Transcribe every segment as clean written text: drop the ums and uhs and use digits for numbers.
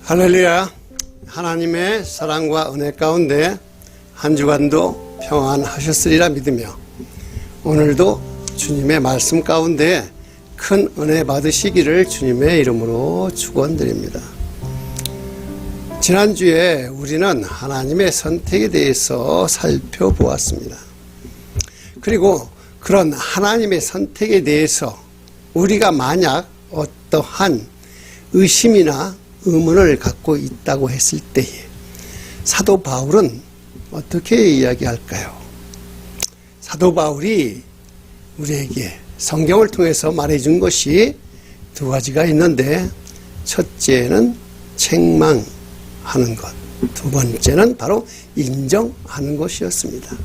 할렐루야. 하나님의 사랑과 은혜 가운데 한 주간도 평안하셨으리라 믿으며 오늘도 주님의 말씀 가운데 큰 은혜 받으시기를 주님의 이름으로 축원드립니다. 지난주에 우리는 하나님의 선택에 대해서 살펴보았습니다. 그리고 그런 하나님의 선택에 대해서 우리가 만약 어떠한 의심이나 의문을 갖고 있다고 했을 때에 사도 바울은 어떻게 이야기할까요? 사도 바울이 우리에게 성경을 통해서 말해준 것이 두 가지가 있는데, 첫째는 책망하는 것, 두 번째는 바로 인정하는 것이었습니다.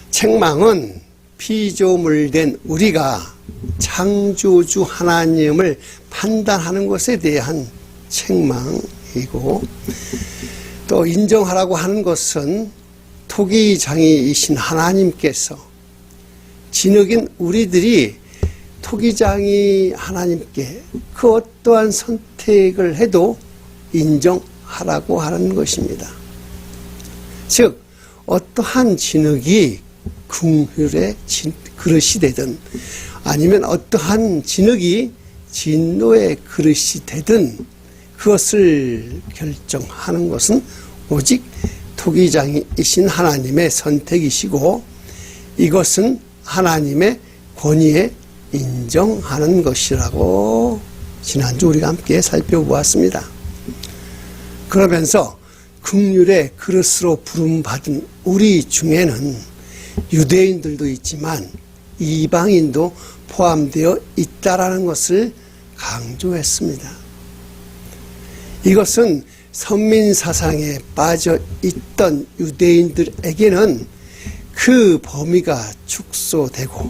책망은 피조물된 우리가 창조주 하나님을 판단하는 것에 대한 책망이고, 또 인정하라고 하는 것은 토기장이이신 하나님께서 진흙인 우리들이 토기장이 하나님께 그 어떠한 선택을 해도 인정하라고 하는 것입니다. 즉 어떠한 진흙이 긍휼의 그릇이 되든 아니면 어떠한 진흙이 진노의 그릇이 되든 그것을 결정하는 것은 오직 토기장이신 하나님의 선택이시고, 이것은 하나님의 권위에 인정하는 것이라고 지난주 우리가 함께 살펴보았습니다. 그러면서 긍휼의 그릇으로 부름받은 우리 중에는 유대인들도 있지만 이방인도 포함되어 있다라는 것을 강조했습니다. 이것은 선민사상에 빠져 있던 유대인들에게는 그 범위가 축소되고,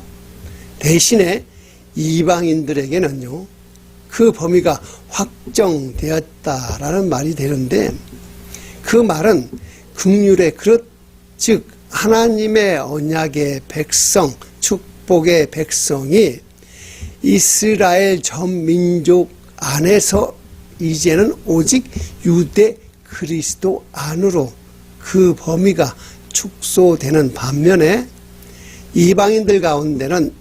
대신에 이방인들에게는요 그 범위가 확정되었다라는 말이 되는데, 그 말은 긍휼의 그릇, 즉 하나님의 언약의 백성, 축복의 백성이 이스라엘 전 민족 안에서 이제는 오직 유대 그리스도 안으로 그 범위가 축소되는 반면에, 이방인들 가운데는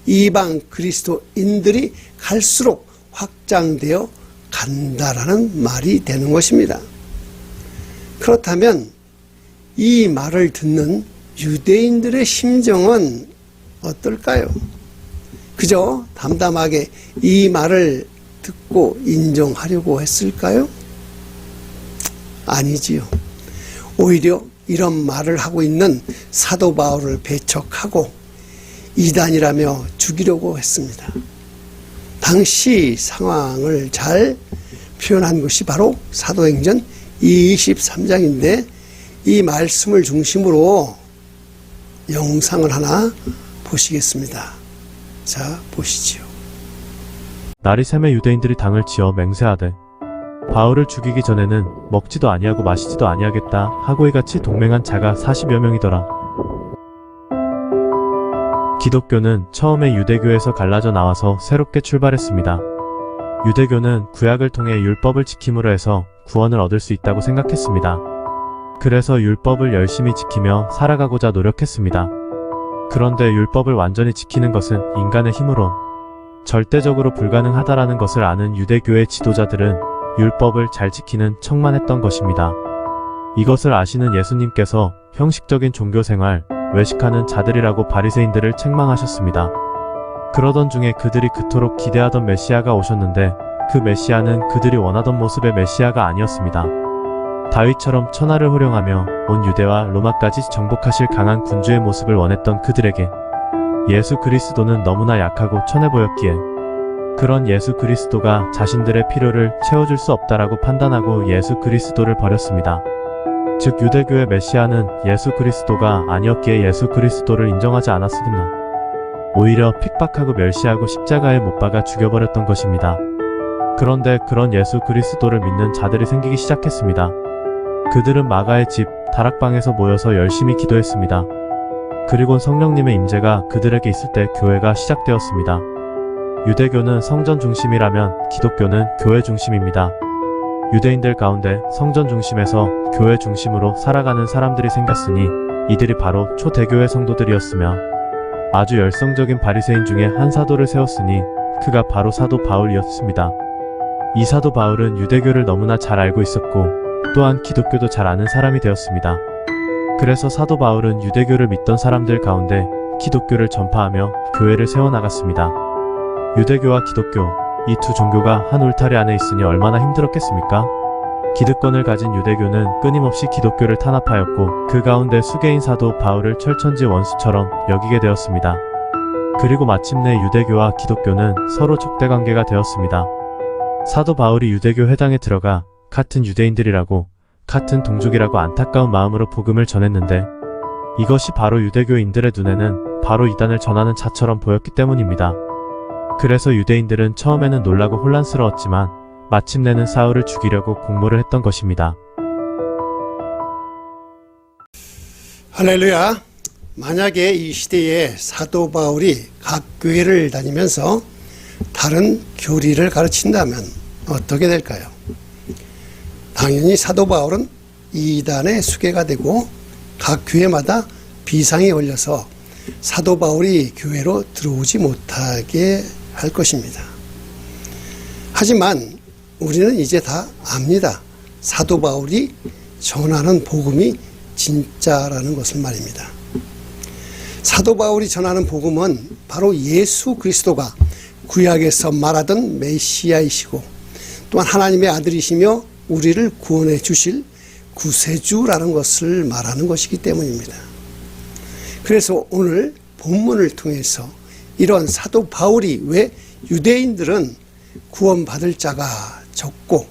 이방 그리스도인들이 갈수록 확장되어 간다라는 말이 되는 것입니다. 그렇다면 이 말을 듣는 유대인들의 심정은 어떨까요? 그저 담담하게 이 말을 듣고 인정하려고 했을까요? 아니지요. 오히려 이런 말을 하고 있는 사도 바울을 배척하고 이단이라며 죽이려고 했습니다. 당시 상황을 잘 표현한 것이 바로 사도행전 23장인데, 이 말씀을 중심으로 영상을 하나 보시겠습니다. 자, 보시지요. 날이 새매 유대인들이 당을 지어 맹세하되 바울을 죽이기 전에는 먹지도 아니하고 마시지도 아니하겠다 하고 이같이 동맹한 자가 40여 명이더라. 기독교는 처음에 유대교에서 갈라져 나와서 새롭게 출발했습니다. 유대교는 구약을 통해 율법을 지킴으로 해서 구원을 얻을 수 있다고 생각했습니다. 그래서 율법을 열심히 지키며 살아가고자 노력했습니다. 그런데 율법을 완전히 지키는 것은 인간의 힘으론 절대적으로 불가능하다라는 것을 아는 유대교의 지도자들은 율법을 잘 지키는 척만 했던 것입니다. 이것을 아시는 예수님께서 형식적인 종교생활, 외식하는 자들이라고 바리새인들을 책망하셨습니다. 그러던 중에 그들이 그토록 기대하던 메시아가 오셨는데, 그 메시아는 그들이 원하던 모습의 메시아가 아니었습니다. 다윗처럼 천하를 호령하며 온 유대와 로마까지 정복하실 강한 군주의 모습을 원했던 그들에게 예수 그리스도는 너무나 약하고 천해 보였기에, 그런 예수 그리스도가 자신들의 필요를 채워줄 수 없다라고 판단하고 예수 그리스도를 버렸습니다. 즉 유대교의 메시아는 예수 그리스도가 아니었기에 예수 그리스도를 인정하지 않았으나 오히려 핍박하고 멸시하고 십자가에 못 박아 죽여버렸던 것입니다. 그런데 그런 예수 그리스도를 믿는 자들이 생기기 시작했습니다. 그들은 마가의 집 다락방에서 모여서 열심히 기도했습니다. 그리고 성령님의 임재가 그들에게 있을 때 교회가 시작되었습니다. 유대교는 성전 중심이라면 기독교는 교회 중심입니다. 유대인들 가운데 성전 중심에서 교회 중심으로 살아가는 사람들이 생겼으니 이들이 바로 초대교회 성도들이었으며 아주 열성적인 바리새인 중에 한 사도를 세웠으니 그가 바로 사도 바울이었습니다. 이 사도 바울은 유대교를 너무나 잘 알고 있었고 또한 기독교도 잘 아는 사람이 되었습니다. 그래서 사도 바울은 유대교를 믿던 사람들 가운데 기독교를 전파하며 교회를 세워나갔습니다. 유대교와 기독교, 이 두 종교가 한 울타리 안에 있으니 얼마나 힘들었겠습니까? 기득권을 가진 유대교는 끊임없이 기독교를 탄압하였고 그 가운데 수개인 사도 바울을 철천지 원수처럼 여기게 되었습니다. 그리고 마침내 유대교와 기독교는 서로 적대관계가 되었습니다. 사도 바울이 유대교 회당에 들어가 같은 유대인들이라고, 같은 동족이라고 안타까운 마음으로 복음을 전했는데 이것이 바로 유대교인들의 눈에는 바로 이단을 전하는 자처럼 보였기 때문입니다. 그래서 유대인들은 처음에는 놀라고 혼란스러웠지만 마침내는 사울을 죽이려고 공모를 했던 것입니다. 할렐루야. 만약에 이 시대에 사도 바울이 각 교회를 다니면서 다른 교리를 가르친다면 어떻게 될까요? 당연히 사도 바울은 이단의 수괴가 되고 각 교회마다 비상이 걸려서 사도 바울이 교회로 들어오지 못하게 할 것입니다. 하지만 우리는 이제 다 압니다. 사도 바울이 전하는 복음이 진짜라는 것을 말입니다. 사도 바울이 전하는 복음은 바로 예수 그리스도가 구약에서 말하던 메시아이시고 또한 하나님의 아들이시며 우리를 구원해 주실 구세주라는 것을 말하는 것이기 때문입니다. 그래서 오늘 본문을 통해서 이런 사도 바울이 왜 유대인들은 구원받을 자가 적고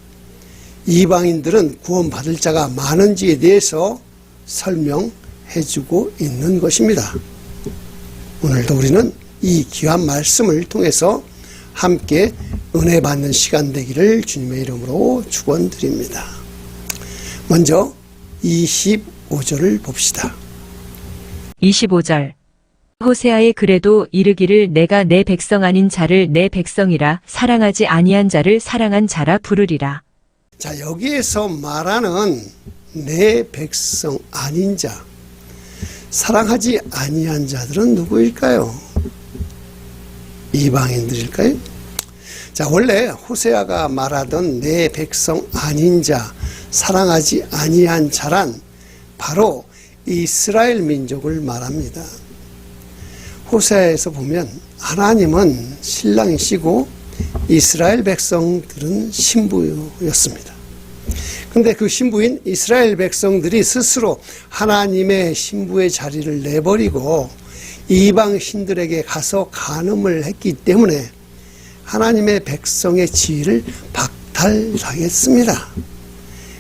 이방인들은 구원받을 자가 많은지에 대해서 설명해 주고 있는 것입니다. 오늘도 우리는 이 귀한 말씀을 통해서 함께 은혜 받는 시간 되기를 주님의 이름으로 축원드립니다. 먼저 25절을 봅시다. 25절 호세아의 글에도 이르기를 내가 내 백성 아닌 자를 내 백성이라 사랑하지 아니한 자를 사랑한 자라 부르리라. 자, 여기에서 말하는 내 백성 아닌 자, 사랑하지 아니한 자들은 누구일까요? 이방인들일까요? 자, 원래 호세아가 말하던 내 백성 아닌 자, 사랑하지 아니한 자란 바로 이스라엘 민족을 말합니다. 호세아에서 보면 하나님은 신랑이시고 이스라엘 백성들은 신부였습니다. 근데 그 신부인 이스라엘 백성들이 스스로 하나님의 신부의 자리를 내버리고 이방 신들에게 가서 간음을 했기 때문에 하나님의 백성의 지위를 박탈당했습니다.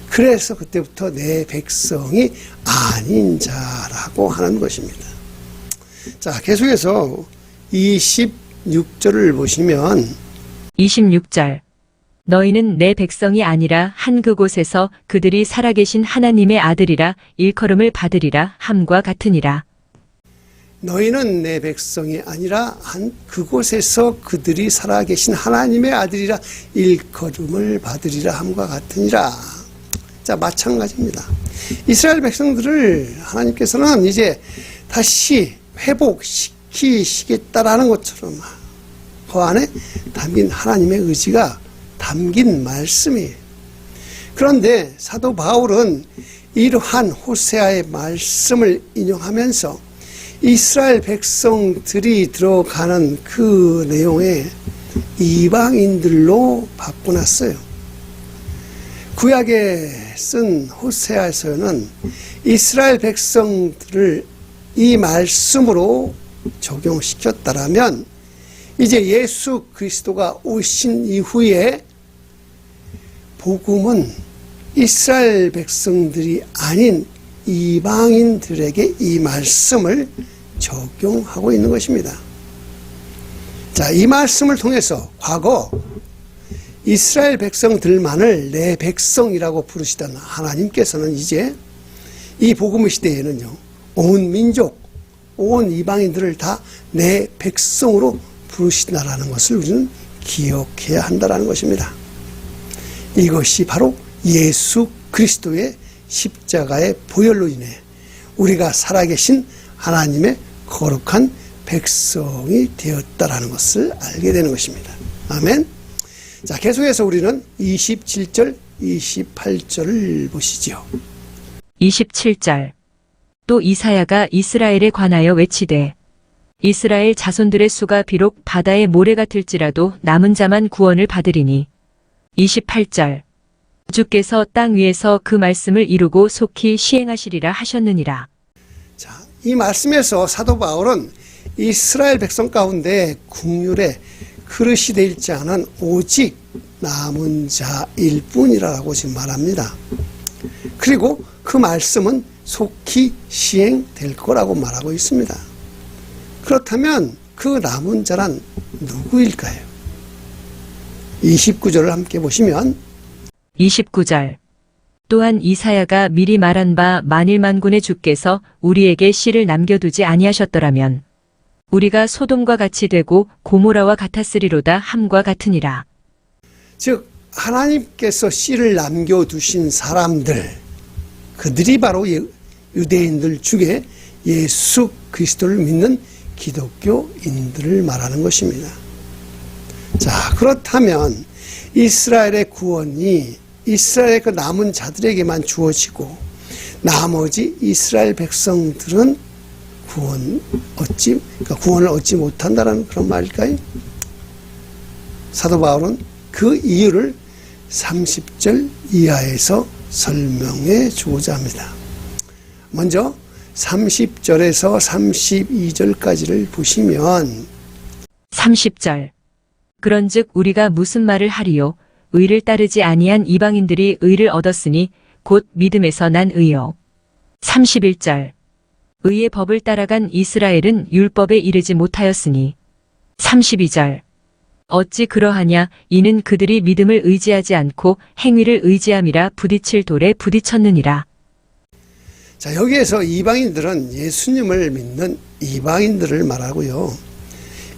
그래서 그때부터 내 백성이 아닌 자라고 하는 것입니다. 자, 계속해서 26절을 보시면 26절 너희는 내 백성이 아니라 한 그곳에서 그들이 살아계신 하나님의 아들이라 일컬음을 받으리라 함과 같으니라. 너희는 내 백성이 아니라 한 그곳에서 그들이 살아계신 하나님의 아들이라 일컬음을 받으리라 함과 같으니라. 자, 마찬가지입니다. 이스라엘 백성들을 하나님께서는 이제 다시 회복시키시겠다라는 것처럼 그 안에 담긴 하나님의 의지가 담긴 말씀이에요. 그런데 사도 바울은 이러한 호세아의 말씀을 인용하면서 이스라엘 백성들이 들어가는 그 내용에 이방인들로 바꿔놨어요. 구약에 쓴 호세아서는 이스라엘 백성들을 이 말씀으로 적용시켰다라면 이제 예수 그리스도가 오신 이후에 복음은 이스라엘 백성들이 아닌 이방인들에게 이 말씀을 적용하고 있는 것입니다. 자, 이 말씀을 통해서 과거 이스라엘 백성들만을 내 백성이라고 부르시던 하나님께서는 이제 이 복음 시대에는요, 온 민족, 온 이방인들을 다 내 백성으로 부르신다라는 것을 우리는 기억해야 한다는 것입니다. 이것이 바로 예수 그리스도의 십자가의 보혈로 인해 우리가 살아계신 하나님의 거룩한 백성이 되었다라는 것을 알게 되는 것입니다. 아멘. 자, 계속해서 우리는 27절, 28절을 보시죠. 27절. 또 이사야가 이스라엘에 관하여 외치되 이스라엘 자손들의 수가 비록 바다의 모래 같을지라도 남은 자만 구원을 받으리니. 28절. 주께서 땅 위에서 그 말씀을 이루고 속히 시행하시리라 하셨느니라. 자, 이 말씀에서 사도 바울은 이스라엘 백성 가운데 국률의 그릇이 되지 않은 오직 남은 자일 뿐이라고 지금 말합니다. 그리고 그 말씀은 속히 시행될 거라고 말하고 있습니다. 그렇다면 그 남은 자란 누구일까요? 29절을 함께 보시면 29절. 또한 이사야가 미리 말한 바 만일만군의 주께서 우리에게 씨를 남겨두지 아니하셨더라면 우리가 소돔과 같이 되고 고모라와 같았으리로다 함과 같으니라. 즉 하나님께서 씨를 남겨두신 사람들, 그들이 바로 유대인들 중에 예수 그리스도를 믿는 기독교인들을 말하는 것입니다. 자, 그렇다면 이스라엘의 구원이 이스라엘의 그 남은 자들에게만 주어지고 나머지 이스라엘 백성들은 구원을 얻지 못한다는 그런 말일까요? 사도 바울은 그 이유를 30절 이하에서 설명해 주고자 합니다. 먼저 30절에서 32절까지를 보시면 30절. 그런즉 우리가 무슨 말을 하리요? 의를 따르지 아니한 이방인들이 의를 얻었으니 곧 믿음에서 난 의요. 31절. 의의 법을 따라간 이스라엘은 율법에 이르지 못하였으니. 32절. 어찌 그러하냐? 이는 그들이 믿음을 의지하지 않고 행위를 의지함이라 부딪힐 돌에 부딪혔느니라. 자, 여기에서 이방인들은 예수님을 믿는 이방인들을 말하고요.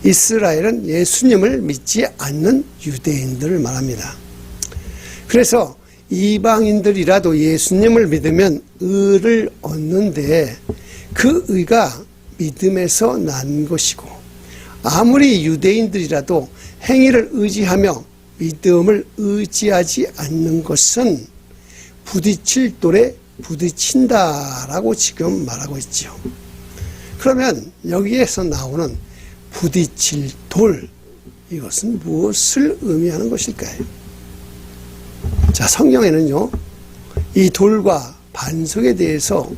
이스라엘은 예수님을 믿지 않는 유대인들을 말합니다. 그래서 이방인들이라도 예수님을 믿으면 의를 얻는데 그 의가 믿음에서 난 것이고 아무리 유대인들이라도 행위를 의지하며 믿음을 의지하지 않는 것은 부딪힐 돌에 부딪힌다라고 지금 말하고 있죠. 그러면 여기에서 나오는 부딪힐 돌, 이것은 무엇을 의미하는 것일까요? 자, 성경에는요, 이 돌과 반석에 대해서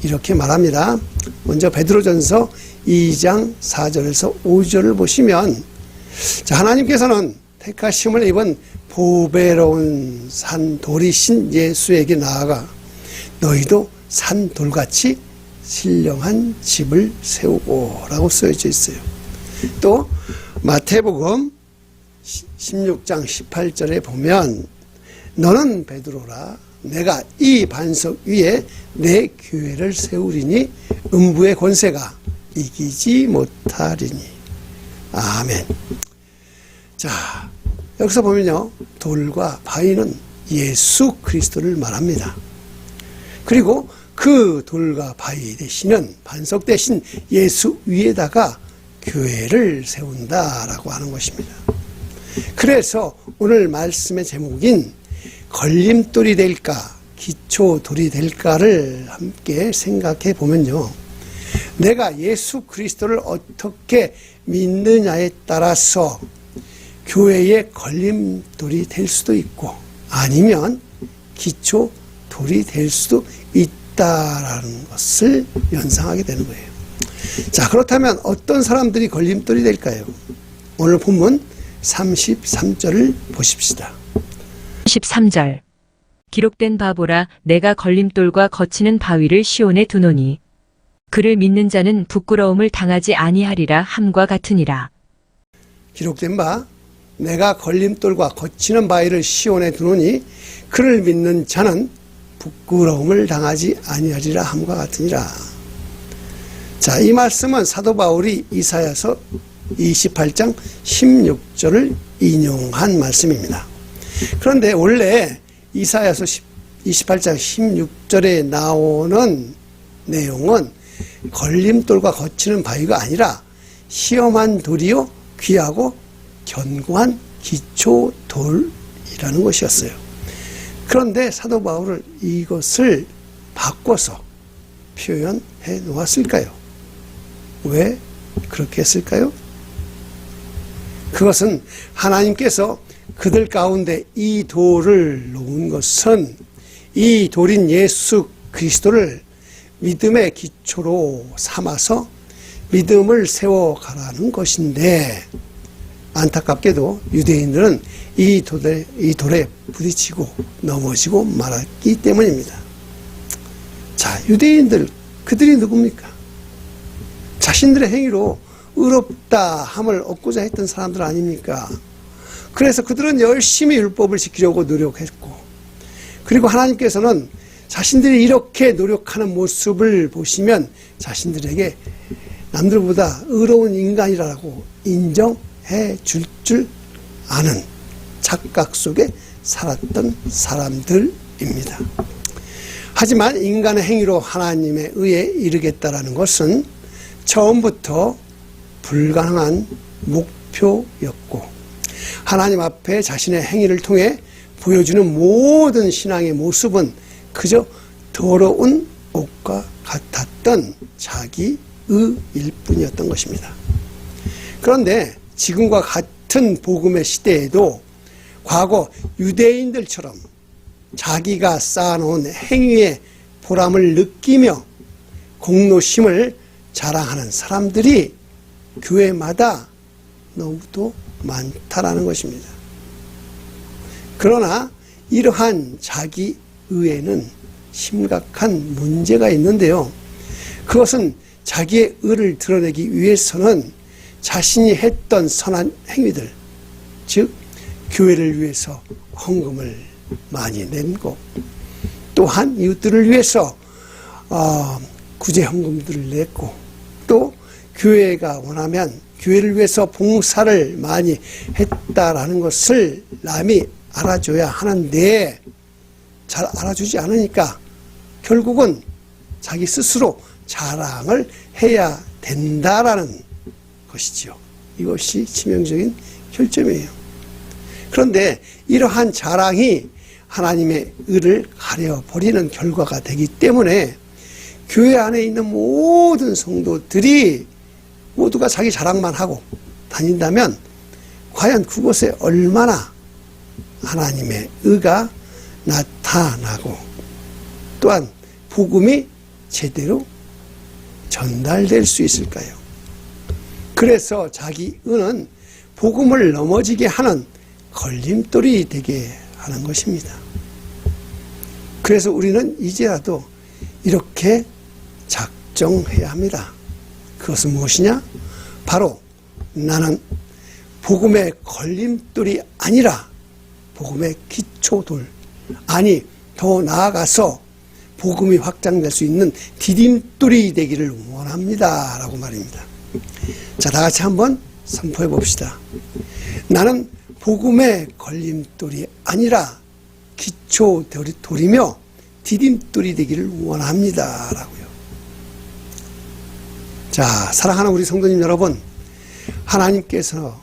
이렇게 말합니다. 먼저 베드로전서 2장 4절에서 5절을 보시면, 자, 하나님께서는 택하심을 입은 보배로운 산 돌이신 예수에게 나아가 너희도 산 돌같이 신령한 집을 세우고 라고 쓰여져 있어요. 또 마태복음 16장 18절에 보면 너는 베드로라 내가 이 반석 위에 내 교회를 세우리니 음부의 권세가 이기지 못하리니. 아멘. 자, 여기서 보면요, 돌과 바위는 예수 그리스도를 말합니다. 그리고 그 돌과 바위 대신은 반석 대신 예수 위에다가 교회를 세운다라고 하는 것입니다. 그래서 오늘 말씀의 제목인 걸림돌이 될까 기초돌이 될까를 함께 생각해 보면요, 내가 예수 그리스도를 어떻게 믿느냐에 따라서 교회의 걸림돌이 될 수도 있고 아니면 기초돌이 될 수도 있다라는 것을 연상하게 되는 거예요. 자, 그렇다면 어떤 사람들이 걸림돌이 될까요? 오늘 본문 33절을 보십시다. 13절. 기록된 바보라 내가 걸림돌과 거치는 바위를 시온에 두노니 그를 믿는 자는 부끄러움을 당하지 아니하리라 함과 같으니라. 기록된 바 내가 걸림돌과 거치는 바위를 시온에 두노니 그를 믿는 자는 부끄러움을 당하지 아니하리라 함과 같으니라. 자, 이 말씀은 사도 바울이 이사야서 28장 16절을 인용한 말씀입니다. 그런데 원래 이사야서 28장 16절에 나오는 내용은 걸림돌과 거치는 바위가 아니라 시험한 돌이요 귀하고 견고한 기초돌이라는 것이었어요. 그런데 사도 바울은 이것을 바꿔서 표현해 놓았을까요? 왜 그렇게 했을까요? 그것은 하나님께서 그들 가운데 이 돌을 놓은 것은 이 돌인 예수 그리스도를 믿음의 기초로 삼아서 믿음을 세워가라는 것인데, 안타깝게도 유대인들은 이 돌에 부딪히고 넘어지고 말았기 때문입니다. 자, 유대인들, 그들이 누굽니까? 자신들의 행위로 의롭다 함을 얻고자 했던 사람들 아닙니까? 그래서 그들은 열심히 율법을 지키려고 노력했고, 그리고 하나님께서는 자신들이 이렇게 노력하는 모습을 보시면 자신들에게 남들보다 의로운 인간이라고 인정해 줄 아는 착각 속에 살았던 사람들입니다. 하지만 인간의 행위로 하나님의 의에 이르겠다라는 것은 처음부터 불가능한 목표였고, 하나님 앞에 자신의 행위를 통해 보여주는 모든 신앙의 모습은 그저 더러운 옷과 같았던 자기 의일 뿐이었던 것입니다. 그런데 지금과 같은 복음의 시대에도 과거 유대인들처럼 자기가 쌓아놓은 행위의 보람을 느끼며 공로심을 자랑하는 사람들이 교회마다 너무도 많다라는 것입니다. 그러나 이러한 자기 의에는 심각한 문제가 있는데요. 그것은 자기의 의를 드러내기 위해서는 자신이 했던 선한 행위들, 즉 교회를 위해서 헌금을 많이 낸 것, 또한 이웃들을 위해서 구제 헌금들을 냈고, 또 교회가 원하면 교회를 위해서 봉사를 많이 했다라는 것을 남이 알아줘야 하는데 잘 알아주지 않으니까 결국은 자기 스스로 자랑을 해야 된다라는 것이지요. 이것이 치명적인 결점이에요. 그런데 이러한 자랑이 하나님의 의를 가려버리는 결과가 되기 때문에 교회 안에 있는 모든 성도들이 모두가 자기 자랑만 하고 다닌다면 과연 그곳에 얼마나 하나님의 의가 나타나고 또한 복음이 제대로 전달될 수 있을까요? 그래서 자기 의는 복음을 넘어지게 하는 걸림돌이 되게 하는 것입니다. 그래서 우리는 이제라도 이렇게 작정해야 합니다. 그것은 무엇이냐? 바로 나는 복음의 걸림돌이 아니라 복음의 기초돌, 아니 더 나아가서 복음이 확장될 수 있는 디딤돌이 되기를 원합니다 라고 말입니다. 자, 다 같이 한번 선포해 봅시다. 나는 복음의 걸림돌이 아니라 기초돌이며 디딤돌이 되기를 원합니다 라고요. 자, 사랑하는 우리 성도님 여러분, 하나님께서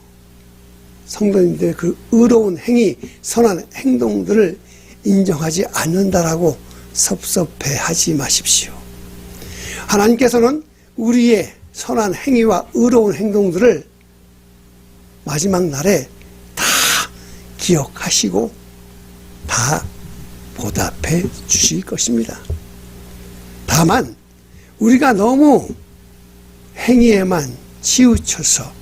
성도님들의 그 의로운 행위, 선한 행동들을 인정하지 않는다라고 섭섭해하지 마십시오. 하나님께서는 우리의 선한 행위와 의로운 행동들을 마지막 날에 다 기억하시고 다 보답해 주실 것입니다. 다만 우리가 너무 행위에만 치우쳐서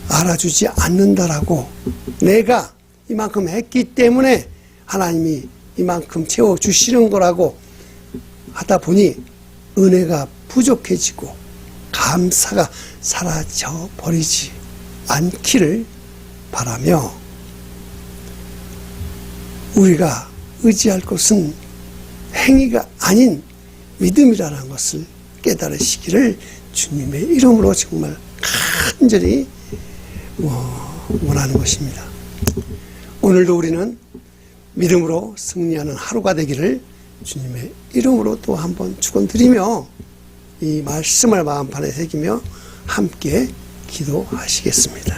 알아주지 않는다라고, 내가 이만큼 했기 때문에 하나님이 이만큼 채워주시는 거라고 하다 보니 은혜가 부족해지고 감사가 사라져 버리지 않기를 바라며, 우리가 의지할 것은 행위가 아닌 믿음이라는 것을 깨달으시기를 주님의 이름으로 정말 간절히 원하는 것입니다. 오늘도 우리는 믿음으로 승리하는 하루가 되기를 주님의 이름으로 또 한번 축원드리며 이 말씀을 마음판에 새기며 함께 기도하시겠습니다.